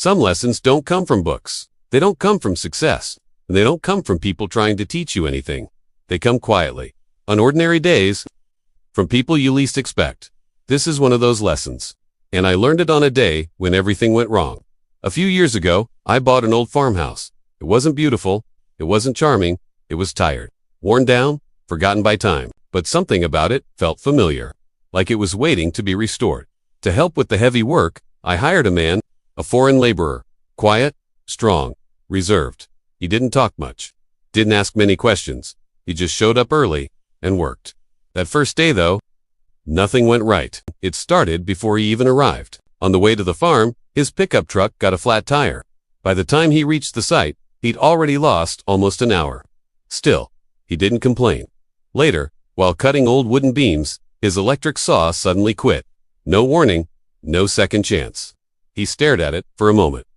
Some lessons don't come from books. They don't come from success. And they don't come from people trying to teach you anything. They come quietly, on ordinary days, from people you least expect. This is one of those lessons. And I learned it on a day when everything went wrong. A few years ago, I bought an old farmhouse. It wasn't beautiful. It wasn't charming. It was tired, worn down, forgotten by time. But something about it felt familiar, like it was waiting to be restored. To help with the heavy work, I hired a man, a foreign laborer, quiet, strong, reserved. He didn't talk much, didn't ask many questions. He just showed up early and worked. That first day, though, nothing went right. It started before he even arrived. On the way to the farm, his pickup truck got a flat tire. By the time he reached the site, he'd already lost almost an hour. Still, he didn't complain. Later, while cutting old wooden beams, his electric saw suddenly quit. No warning, no second chance. He stared at it for a moment,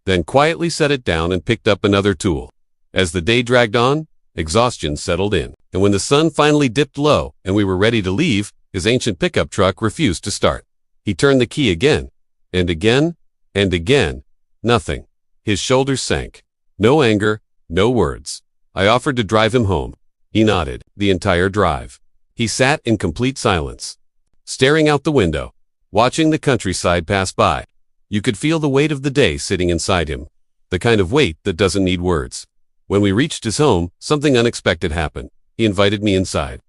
then quietly set it down and picked up another tool. As the day dragged on, exhaustion settled in, and when the sun finally dipped low and we were ready to leave, his ancient pickup truck refused to start. He turned the key again, and again, and again. Nothing. His shoulders sank. No anger, no words. I offered to drive him home. He nodded the entire drive. He sat in complete silence, staring out the window, watching the countryside pass by. You could feel the weight of the day sitting inside him, the kind of weight that doesn't need words. When we reached his home, something unexpected happened. He invited me inside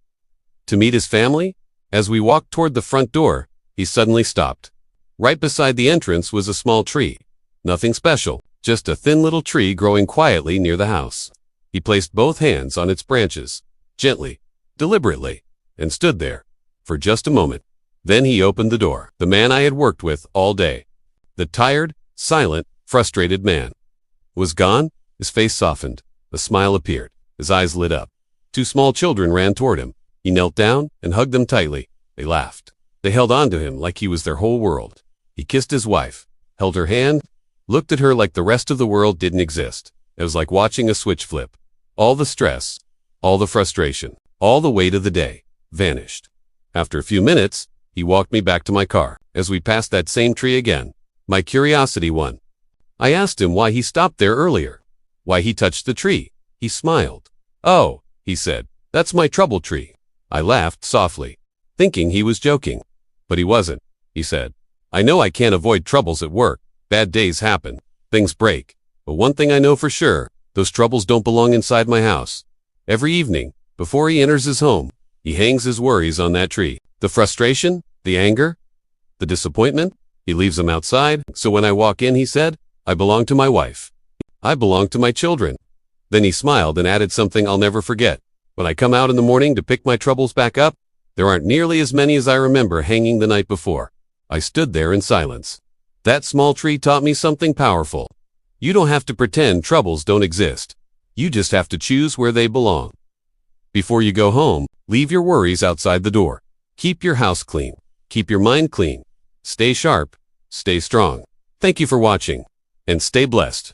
to meet his family. As we walked toward the front door, he suddenly stopped. Right beside the entrance was a small tree. Nothing special, just a thin little tree growing quietly near the house. He placed both hands on its branches, gently, deliberately, and stood there for just a moment. Then he opened the door. The man I had worked with all day, the tired, silent, frustrated man, was gone. His face softened. A smile appeared. His eyes lit up. Two small children ran toward him. He knelt down and hugged them tightly. They laughed. They held on to him like he was their whole world. He kissed his wife, held her hand, looked at her like the rest of the world didn't exist. It was like watching a switch flip. All the stress, all the frustration, all the weight of the day vanished. After a few minutes, he walked me back to my car. As we passed that same tree again, my curiosity won. I asked him why he stopped there earlier, why he touched the tree. He smiled. "Oh," he said, "that's my trouble tree." I laughed softly, thinking he was joking. But he wasn't. He said, "I know I can't avoid troubles at work. Bad days happen. Things break. But one thing I know for sure, those troubles don't belong inside my house." Every evening, before he enters his home, he hangs his worries on that tree. The frustration, the anger, the disappointment, he leaves them outside. So when I walk in, he said, "I belong to my wife. I belong to my children." Then he smiled and added something I'll never forget. "When I come out in the morning to pick my troubles back up, there aren't nearly as many as I remember hanging the night before." I stood there in silence. That small tree taught me something powerful. You don't have to pretend troubles don't exist. You just have to choose where they belong. Before you go home, leave your worries outside the door. Keep your house clean. Keep your mind clean. Stay sharp. Stay strong. Thank you for watching, and stay blessed.